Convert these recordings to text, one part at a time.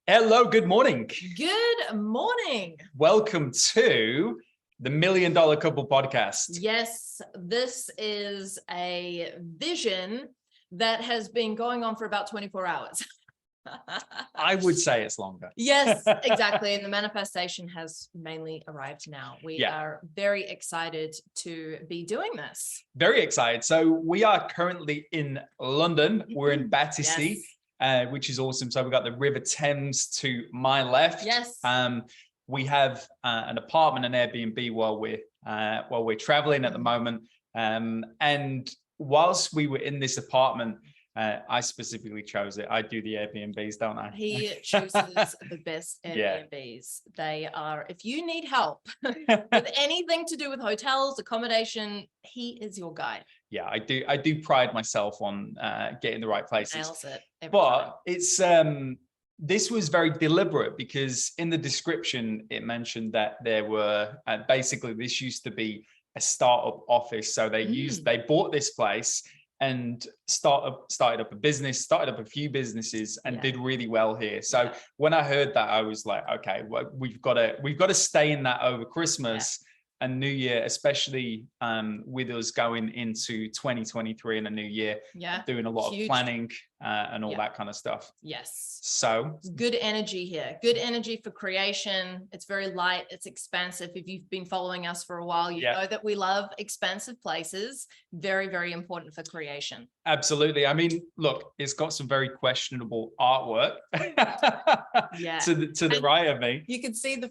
Hello, good morning. Good morning. Welcome to the $1 Million Couple Podcast. Yes, this is a vision that has been going on for about 24 hours. I would say it's longer. Yes, exactly. And the manifestation has mainly arrived now. We are very excited to be doing this. Very excited. So we are currently in London. We're in Battersea. Yes. Which is awesome. So we've got the River Thames to my left. Yes. We have an apartment, an Airbnb while we're traveling at the moment. And whilst we were in this apartment, I specifically chose it. I do the Airbnbs, don't I? He chooses the best Airbnbs. They are, if you need help with anything to do with hotels, accommodation, he is your guy. Yeah, I do pride myself on getting the right places. Nails it every but time. It's this was very deliberate because in the description it mentioned that there were basically this used to be a startup office. So they bought this place and started up a business, started up a few businesses and did really well here. So when I heard that, I was like, okay, well, we've got to stay in that over Christmas and New Year, especially with us going into 2023 and a new year, doing a lot of planning and all that kind of stuff. Yes. So good energy here. Good energy for creation. It's very light. It's expansive. If you've been following us for a while, you know that we love expansive places. Very, very important for creation. Absolutely. I mean, look, it's got some very questionable artwork to the right of me. You can see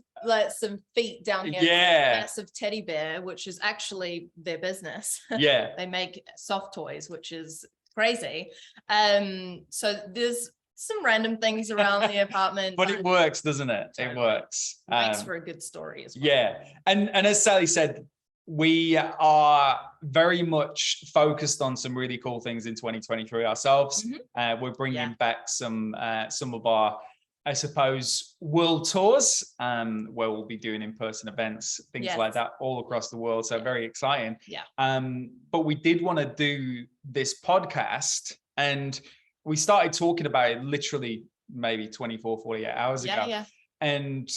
some feet down here. Massive teddy bear, which is actually their business. They make soft toys, which is crazy. So there's some random things around the apartment. But it works, doesn't it? Totally. It works. Makes for a good story as well. Yeah. And as Sally said, we are very much focused on some really cool things in 2023 ourselves. We're bringing back some of our, I suppose, world tours, where we'll be doing in-person events, things like that all across the world. So very exciting. But we did want to do this podcast, and we started talking about it literally maybe 24, 48 hours ago. And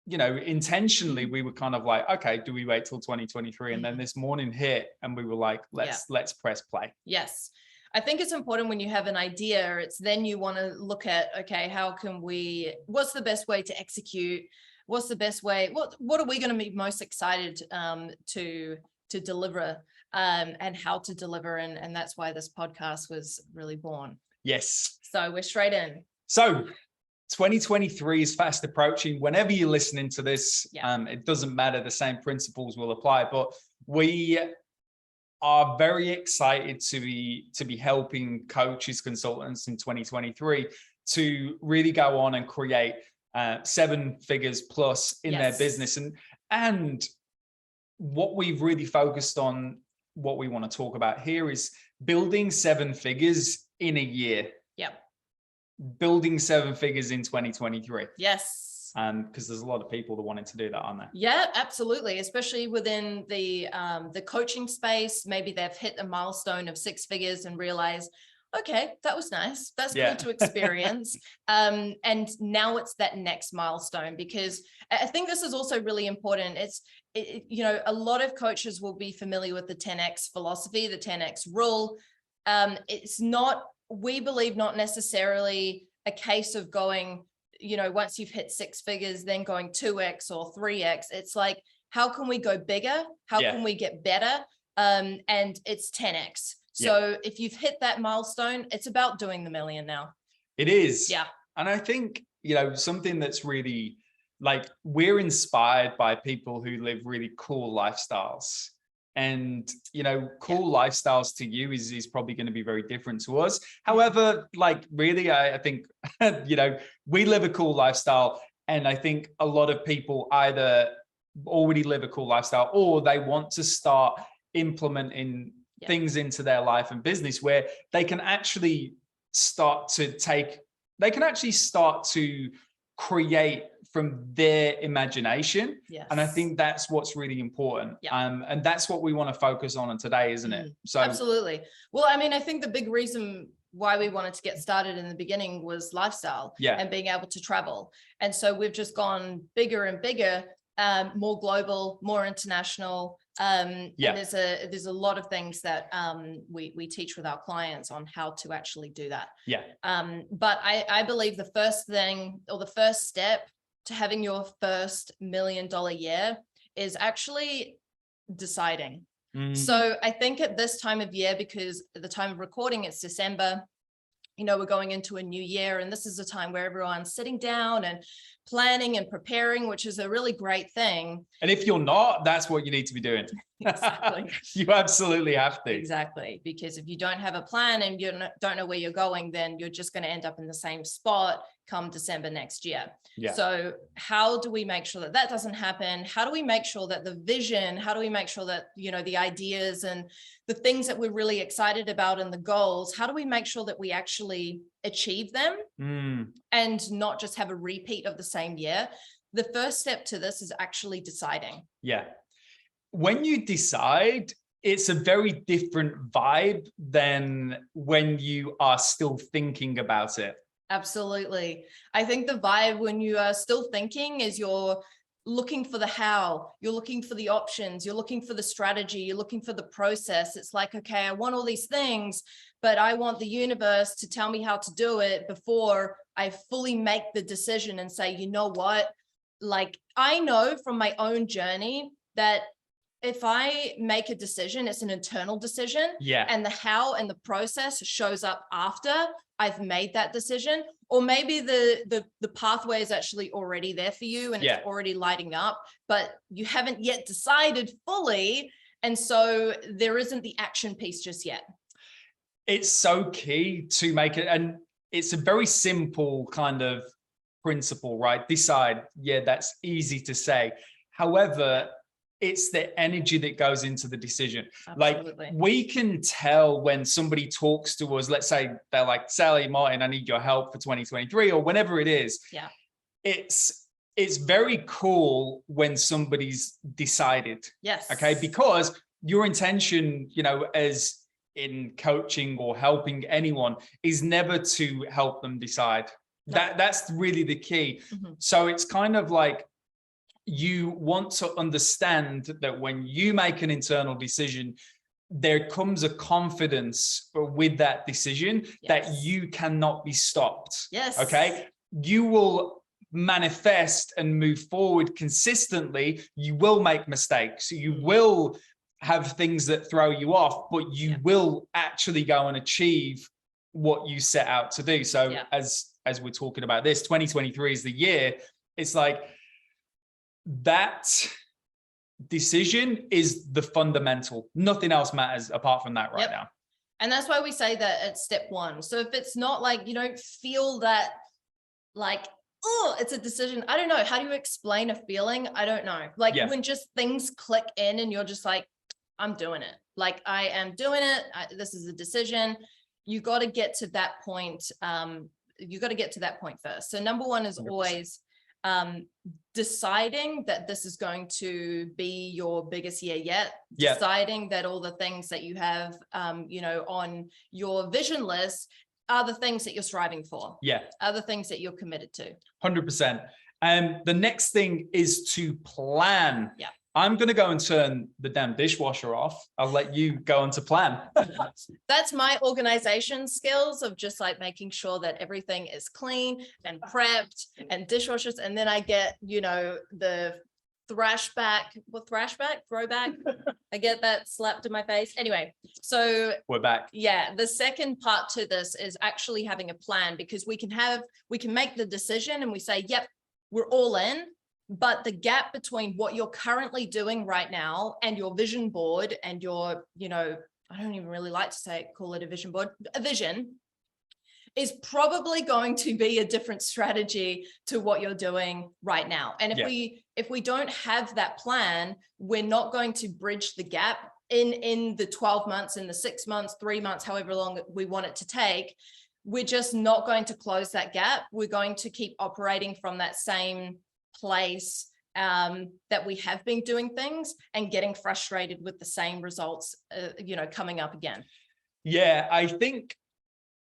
you know, intentionally, we were kind of like, okay, do we wait till 2023? And then this morning hit and we were like, let's press play. Yes. I think it's important when you have an idea, it's then you want to look at, okay, what's the best way to execute? What's the best way? What are we going to be most excited to deliver and how to deliver? And that's why this podcast was really born. Yes. So we're straight in. So 2023 is fast approaching. Whenever you're listening to this, it doesn't matter. The same principles will apply, but we are very excited to be helping coaches, consultants in 2023 to really go on and create 7 figures plus in their business. And what we've really focused on, what we want to talk about here is building 7 figures in a year. Building 7 figures in 2023. Yes. Because there's a lot of people that wanted to do that, aren't there? Yeah, absolutely. Especially within the coaching space. Maybe they've hit a milestone of 6 figures and realize, okay, that was nice. That's cool to experience. And now it's that next milestone, because I think this is also really important. You know, a lot of coaches will be familiar with the 10X philosophy, the 10X rule. It's not, we believe, not necessarily a case of going, you know, once you've hit 6 figures, then going 2X or 3X. It's like, how can we go bigger? How can we get better? And it's 10X. So if you've hit that milestone, it's about doing the million now. It is. Yeah. And I think, you know, something that's really like, we're inspired by people who live really cool lifestyles. And, you know, cool lifestyles to you is probably going to be very different to us. However, like, really, I think, you know, we live a cool lifestyle. And I think a lot of people either already live a cool lifestyle or they want to start implementing things into their life and business where they can actually start to create from their imagination. And I think that's what's really important. And that's what we want to focus on today, isn't it? So absolutely. Well, I mean, I think the big reason why we wanted to get started in the beginning was lifestyle and being able to travel. And so we've just gone bigger and bigger, more global, more international. And there's a lot of things that we teach with our clients on how to actually do that. But I believe the first thing, or the first step to having your first $1 million year, is actually deciding. So I think at this time of year, because at the time of recording, it's December, you know, we're going into a new year, and this is a time where everyone's sitting down and planning and preparing, which is a really great thing. And if you're not, that's what you need to be doing. Exactly. You absolutely have to. Exactly. Because if you don't have a plan and you don't know where you're going, then you're just going to end up in the same spot come December next year. So how do we make sure that that doesn't happen? How do we make sure that the vision, how do we make sure that, you know, the ideas and the things that we're really excited about and the goals, how do we make sure that we actually achieve them and not just have a repeat of the same year? The first step to this is actually deciding. When you decide, it's a very different vibe than when you are still thinking about it. Absolutely. I think the vibe when you are still thinking is you're looking for the how, you're looking for the options, you're looking for the strategy, you're looking for the process. It's like, okay, I want all these things, but I want the universe to tell me how to do it before I fully make the decision and say, you know what? Like, I know from my own journey that if I make a decision, it's an internal decision. And the how and the process shows up after I've made that decision. Or maybe the pathway is actually already there for you and it's already lighting up, but you haven't yet decided fully. And so there isn't the action piece just yet. It's so key to make it. And it's a very simple kind of principle, right? Decide. Yeah, that's easy to say. However, it's the energy that goes into the decision. Absolutely. Like, we can tell when somebody talks to us, let's say they're like, Sally, Martin, I need your help for 2023 or whenever it is. It's very cool when somebody's decided. Okay. Because your intention, you know, as in coaching or helping anyone, is never to help them decide. That's really the key. So it's kind of like, you want to understand that when you make an internal decision, there comes a confidence with that decision that you cannot be stopped. Okay. You will manifest and move forward consistently. You will make mistakes. You will have things that throw you off, but you will actually go and achieve what you set out to do. So as we're talking about this, 2023 is the year. It's like, that decision is the fundamental. Nothing else matters apart from that right now. And that's why we say that at step one. So if it's not like, you don't feel that like, oh, it's a decision. I don't know. How do you explain a feeling? I don't know. Like when just things click in and you're just like, I'm doing it. Like, I am doing it. This is a decision. You got to get to that point. You got to get to that point first. So number one is 100%. Always deciding that this is going to be your biggest year yet, deciding that all the things that you have, you know, on your vision list are the things that you're striving for. Are the things that you're committed to. 100%. The next thing is to plan. I'm going to go and turn the damn dishwasher off. I'll let you go on to plan. That's my organization skills of just like making sure that everything is clean and prepped and dishwashers. And then I get, you know, the throwback. I get that slapped in my face. Anyway, so we're back. The second part to this is actually having a plan, because we can make the decision and we say, yep, we're all in. But the gap between what you're currently doing right now and your vision board and your, you know, I don't even really like to call it a vision board, a vision, is probably going to be a different strategy to what you're doing right now. And if we don't have that plan, we're not going to bridge the gap in the 12 months, in the 6 months, 3 months, however long we want it to take. We're just not going to close that gap. We're going to keep operating from that same place that we have been doing things and getting frustrated with the same results, you know, coming up again. I think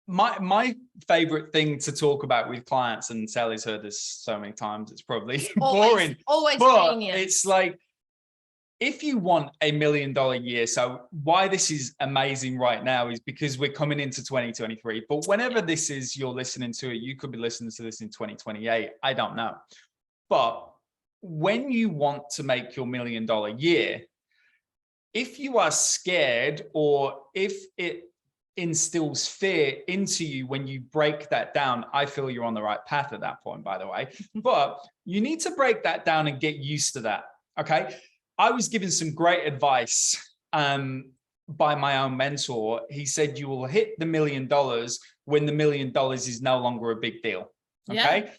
my favorite thing to talk about with clients, and Sally's heard this so many times, it's probably always, boring. Always but genius. it's like, if you want $1 million year, so why this is amazing right now is because we're coming into 2023. But whenever this is, you're listening to it, you could be listening to this in 2028. I don't know. But when you want to make your $1 million year, if you are scared, or if it instills fear into you when you break that down, I feel you're on the right path at that point, by the way. But you need to break that down and get used to that. Okay. I was given some great advice by my own mentor. He said, you will hit the $1 million when the $1 million is no longer a big deal. Okay.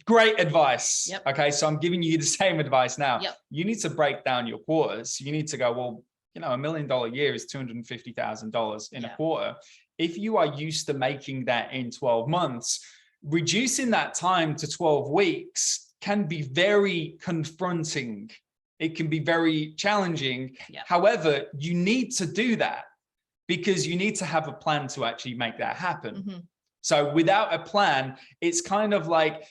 Great advice. Okay. So I'm giving you the same advice now. You need to break down your quarters. You need to go, well, you know, $1 million year is $250,000 in a quarter. If you are used to making that in 12 months, reducing that time to 12 weeks can be very confronting. It can be very challenging. However, you need to do that because you need to have a plan to actually make that happen. So without a plan, it's kind of like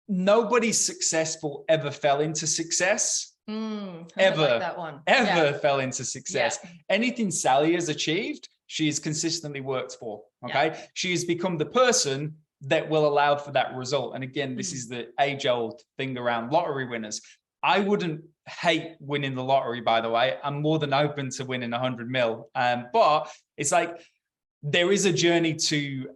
nobody successful ever fell into success. Ever like that one. Fell into success. Anything Sally has achieved, she has consistently worked for. Okay. She has become the person that will allow for that result. And again, this is the age-old thing around lottery winners. I wouldn't hate winning the lottery, by the way. I'm more than open to winning 100 mil. But it's like, there is a journey to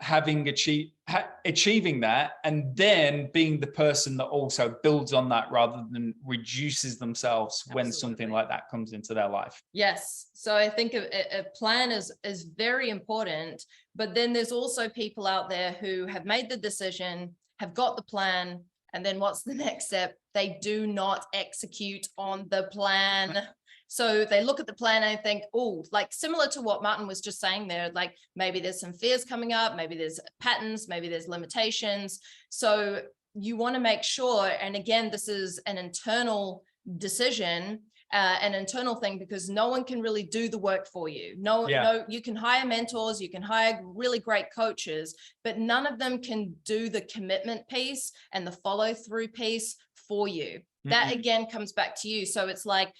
achieving that, and then being the person that also builds on that rather than reduces themselves when something like that comes into their life. Yes. So I think a plan is very important, but then there's also people out there who have made the decision, have got the plan, and then what's the next step? They do not execute on the plan. So they look at the plan and think, oh, like similar to what Martyn was just saying there, like maybe there's some fears coming up, maybe there's patterns, maybe there's limitations. So you want to make sure, and again, this is an internal decision, an internal thing, because no one can really do the work for you. No, you can hire mentors, you can hire really great coaches, but none of them can do the commitment piece and the follow through piece for you. That again comes back to you. So it's like,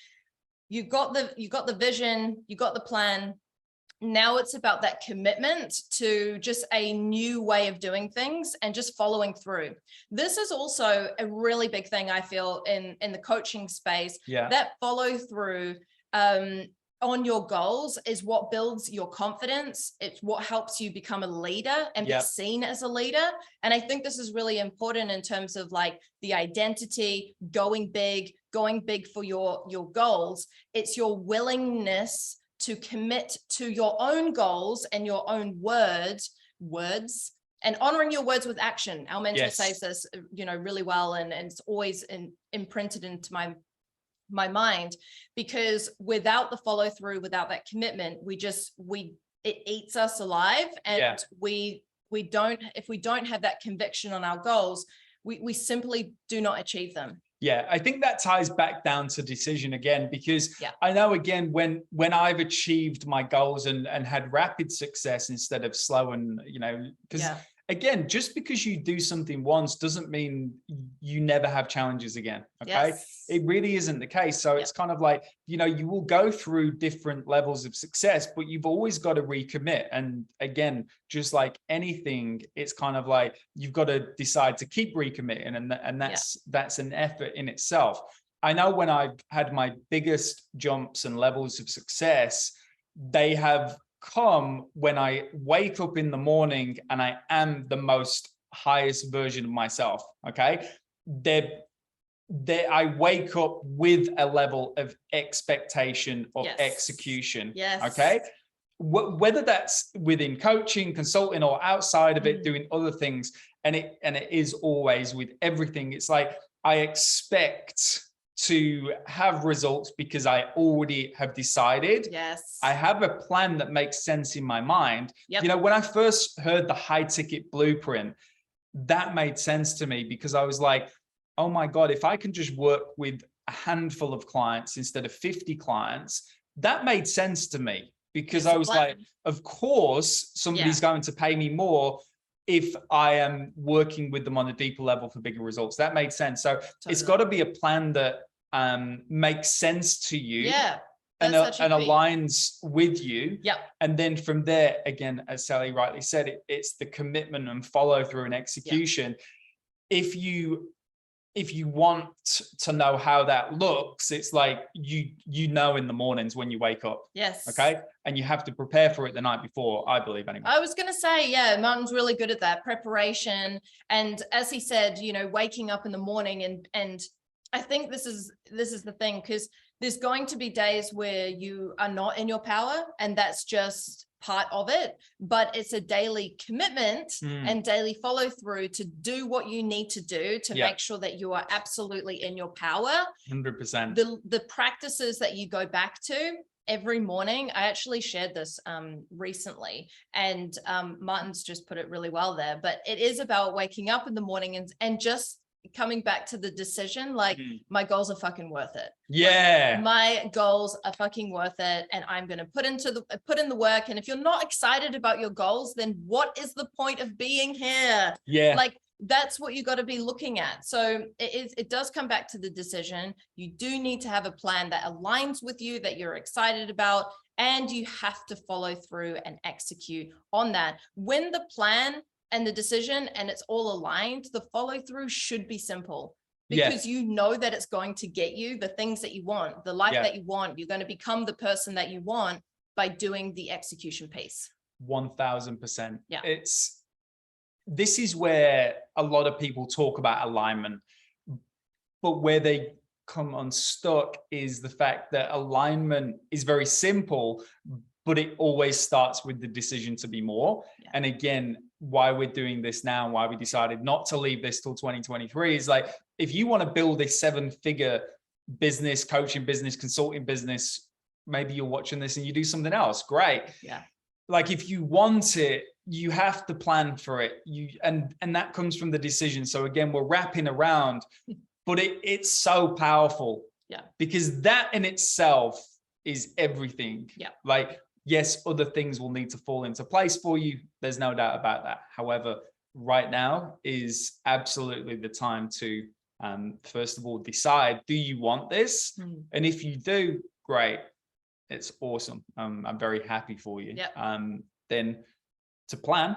you got the vision, you got the plan. Now it's about that commitment to just a new way of doing things and just following through. This is also a really big thing I feel in the coaching space. That follow through on your goals is what builds your confidence. It's what helps you become a leader and be seen as a leader. And I think this is really important in terms of like the identity, going big for your goals. It's your willingness to commit to your own goals and your own words, and honoring your words with action. Our mentor says this, you know, really well, and it's always imprinted into my mind, because without the follow through, without that commitment, it eats us alive. And if we don't have that conviction on our goals, we simply do not achieve them. I think that ties back down to decision again, because I know, again, when I've achieved my goals and had rapid success instead of slow, and, you know, because again, just because you do something once doesn't mean you never have challenges again. Okay. It really isn't the case. So it's kind of like, you know, you will go through different levels of success, but you've always got to recommit. And again, just like anything, it's kind of like, you've got to decide to keep recommitting. And that's an effort in itself. I know when I've had my biggest jumps and levels of success, they have come when I wake up in the morning and I am the most highest version of myself. Okay. I wake up with a level of expectation of execution. Okay. Whether that's within coaching, consulting, or outside of it, doing other things. And it is always with everything. It's like, I expect to have results because I already have decided. I have a plan that makes sense in my mind. You know, when I first heard the high ticket blueprint, that made sense to me, because I was like, oh my God, if I can just work with a handful of clients instead of 50 clients, that made sense to me, because I was like, of course, somebody's going to pay me more if I am working with them on a deeper level for bigger results. That made sense. So it's got to be a plan that makes sense to you. And aligns with you. And then from there, again, as Sally rightly said, it's the commitment and follow through and execution. If you want to know how that looks, it's like you know in the mornings when you wake up. Okay. And you have to prepare for it the night before, I believe, anyway. I was going to say, Martyn's really good at that preparation. And as he said, you know, waking up in the morning and I think this is the thing, because there's going to be days where you are not in your power, and that's just part of it, but it's a daily commitment and daily follow through to do what you need to do to make sure that you are absolutely in your power. 100%. The practices that you go back to every morning, I actually shared this recently, and Martyn's just put it really well there, but it is about waking up in the morning and just coming back to the decision, like my goals are fucking worth it. Like, my goals are fucking worth it, and I'm going to put in the work. And if you're not excited about your goals, then what is the point of being here? Like, that's what you got to be looking at. So it does come back to the decision. You do need to have a plan that aligns with you, that you're excited about, and you have to follow through and execute on that. When the plan and the decision and it's all aligned, the follow through should be simple, because you know that it's going to get you the things that you want, the life that you want. You're going to become the person that you want by doing the execution piece. 1000%. This is where a lot of people talk about alignment, but where they come unstuck is the fact that alignment is very simple, but it always starts with the decision to be more. And again, why we're doing this now, why we decided not to leave this till 2023 is like, if you want to build a 7-figure business, coaching business, consulting business, maybe you're watching this and you do something else. Great. Like, if you want it, you have to plan for it. And that comes from the decision. So again, we're wrapping around, but it's so powerful. Because that in itself is everything. Like, yes, other things will need to fall into place for you. There's no doubt about that. However, right now is absolutely the time to, first of all, decide, do you want this? And if you do, great. It's awesome. I'm very happy for you. Then to plan.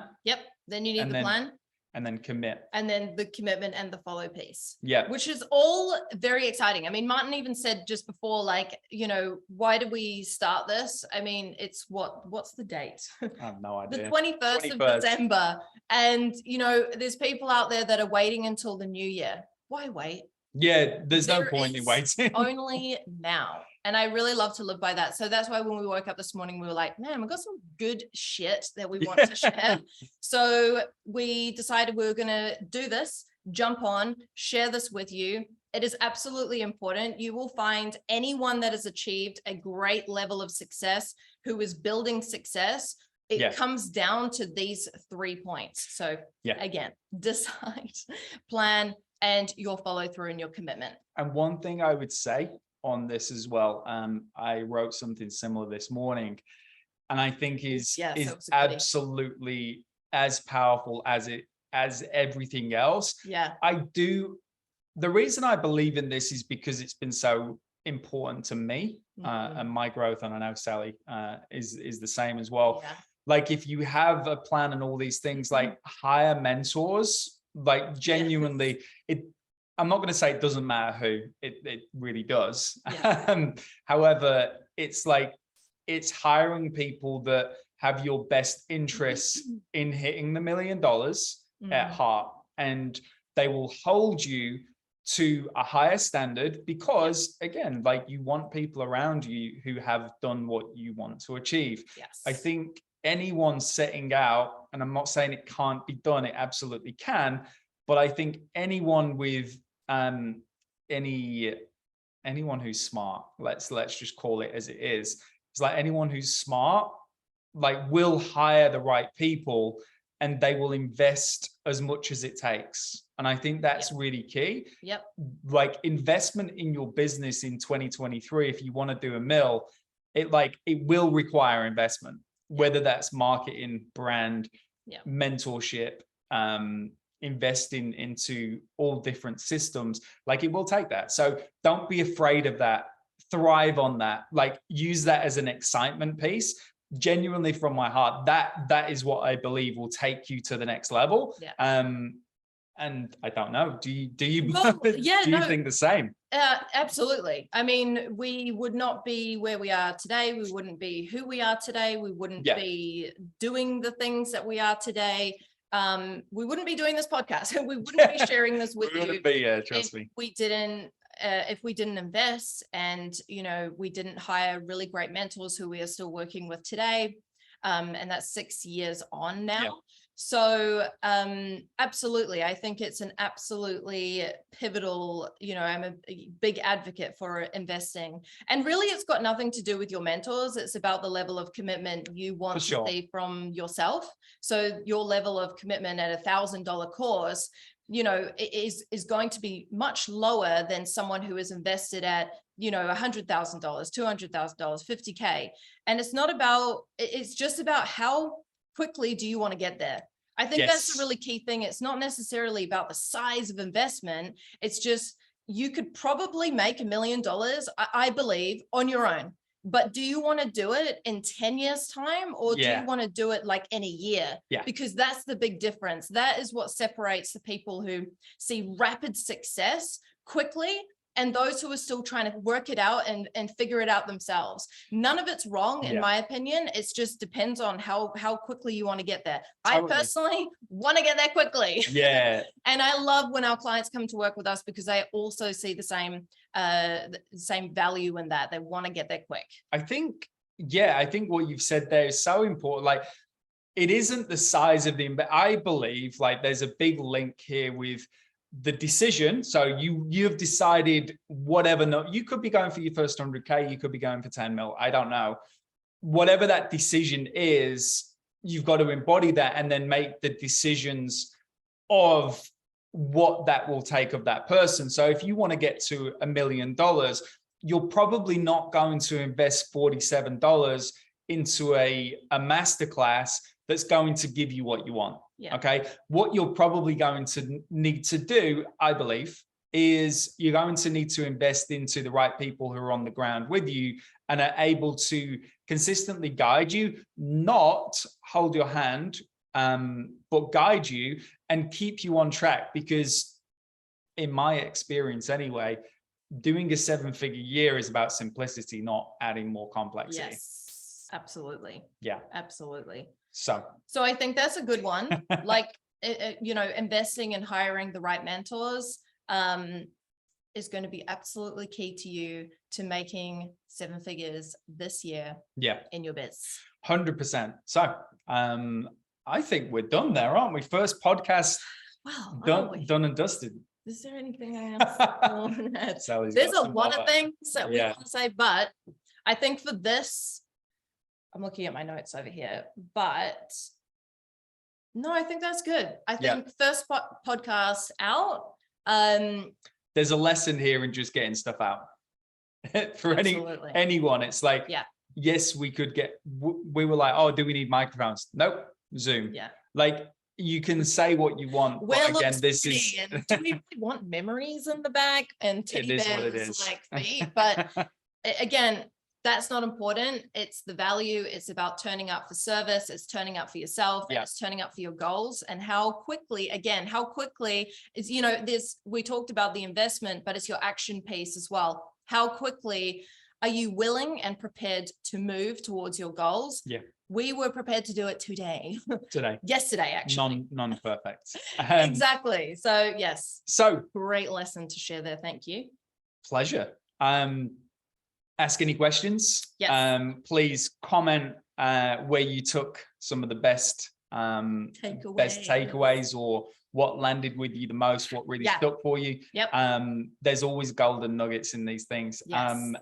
Then you need the plan. And then commit. And then the commitment and the follow piece. Which is all very exciting. I mean, Martyn even said just before, like, you know, why did we start this? I mean, it's what's the date? I have no idea. The 21st of December. And, you know, there's people out there that are waiting until the new year. Why wait? There's no point in waiting. Only now. And I really love to live by that. So that's why when we woke up this morning, we were like, man, we've got some good shit that we want to share. So we decided we were going to do this, jump on, share this with you. It is absolutely important. You will find anyone that has achieved a great level of success, who is building success. It comes down to these 3 points. So again, decide, plan, and your follow through and your commitment. And one thing I would say on this as well, I wrote something similar this morning, and I think is absolutely as powerful as everything else. The reason I believe in this is because it's been so important to me and my growth, and I know Sally is the same as well. Like, if you have a plan and all these things, like, hire mentors. Like, genuinely, I'm not going to say it doesn't matter who, it really does. However, it's like, it's hiring people that have your best interests in hitting the $1 million at heart, and they will hold you to a higher standard because, again, like, you want people around you who have done what you want to achieve. I think anyone setting out, and I'm not saying it can't be done, it absolutely can, but I think anyone with anyone who's smart, let's just call it as it is, it's like anyone who's smart, like, will hire the right people, and they will invest as much as it takes. And I think that's really key. Like, investment in your business in 2023, if you want to do $1 million, it will require investment, whether that's marketing, brand, mentorship, investing into all different systems. Like, it will take that. So don't be afraid of that. Thrive on that. Like, use that as an excitement piece. Genuinely, from my heart, that is what I believe will take you to the next level. And I don't know, do you think the same? Absolutely. I mean, we would not be where we are today. We wouldn't be who we are today. We wouldn't be doing the things that we are today. We wouldn't be doing this podcast. We wouldn't be sharing this with you. Trust me. If we didn't invest, and we didn't hire really great mentors who we are still working with today, and that's 6 years on now. So absolutely, I think it's an absolutely pivotal, I'm a big advocate for investing. And really, it's got nothing to do with your mentors. It's about the level of commitment you want to see from yourself. So your level of commitment at $1,000 course, is going to be much lower than someone who is invested at, $100,000, $200,000, $50K. And it's just about how quickly do you want to get there? I think that's a really key thing. It's not necessarily about the size of investment. It's just, you could probably make $1 million, I believe, on your own. But do you want to do it in 10 years time, or do you want to do it like in a year? Because that's the big difference. That is what separates the people who see rapid success quickly and those who are still trying to work it out and figure it out themselves. None of it's wrong, in my opinion. It just depends on how quickly you want to get there. Totally. I personally want to get there quickly. And I love when our clients come to work with us, because they also see the same value in that. They want to get there quick. I think what you've said there is so important. Like, it isn't the size of I believe, like, there's a big link here with the decision. So you've decided whatever, you could be going for your first 100K, you could be going for 10 mil. I don't know. Whatever that decision is, you've got to embody that and then make the decisions of what that will take of that person. So if you want to get to $1 million, you're probably not going to invest $47 into a masterclass that's going to give you what you want. Okay. What you're probably going to need to do, I believe, is you're going to need to invest into the right people who are on the ground with you and are able to consistently guide you, not hold your hand, but guide you and keep you on track. Because in my experience anyway, doing a 7-figure year is about simplicity, not adding more complexity. Yes, absolutely. Absolutely. So I think that's a good one. Like, investing and hiring the right mentors is going to be absolutely key to you to making 7 figures this year in your biz. 100%. So I think we're done there, aren't we? First podcast done and dusted. Is there anything else? There's a lot of things that we want to say, but I think for this, I'm looking at my notes over here, but no, I think that's good. I think first podcast out. There's a lesson here in just getting stuff out. For anyone, it's like, yes, we could we were like, oh, do we need microphones? Nope, Zoom. Like, you can say what you want, but again, this is. Do we really want memories in the back and teddy bears like feet? But again, that's not important. It's the value. It's about turning up for service. It's turning up for yourself. It's turning up for your goals. And how quickly is, we talked about the investment, but it's your action piece as well. How quickly are you willing and prepared to move towards your goals? We were prepared to do it today. Yesterday, actually. Non-perfect. Exactly. So yes. So great lesson to share there. Thank you. Pleasure. Ask any questions. Please comment where you took some of the best takeaways, or what landed with you the most, what really stuck for you. There's always golden nuggets in these things. And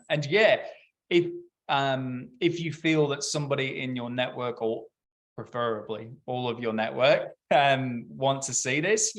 if you feel that somebody in your network, or preferably all of your network, want to see this,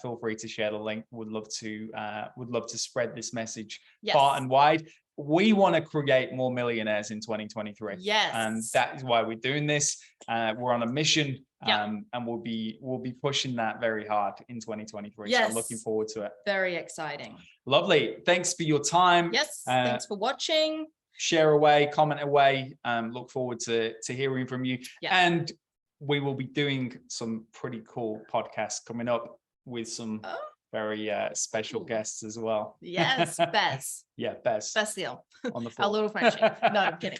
feel free to share the link. Would love to spread this message far and wide. we want to create more millionaires in 2023. Yes. And that is why we're doing this. We're on a mission, Yep. and we'll be pushing that very hard in 2023. Yes. So I'm looking forward to it. Very exciting. Lovely. Thanks for your time. Yes. Thanks for watching. Share away, comment away. Look forward to hearing from you. Yep. And we will be doing some pretty cool podcasts coming up with some very special guests as well. Yes, Bess. Yeah, Bess. Bess deal. On the Our floor. little Frenchie. No, I'm kidding.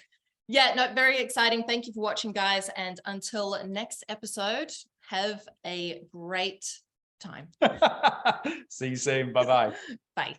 Yeah, no, very exciting. Thank you for watching, guys. And until next episode, have a great time. See you soon. Bye-bye. Bye.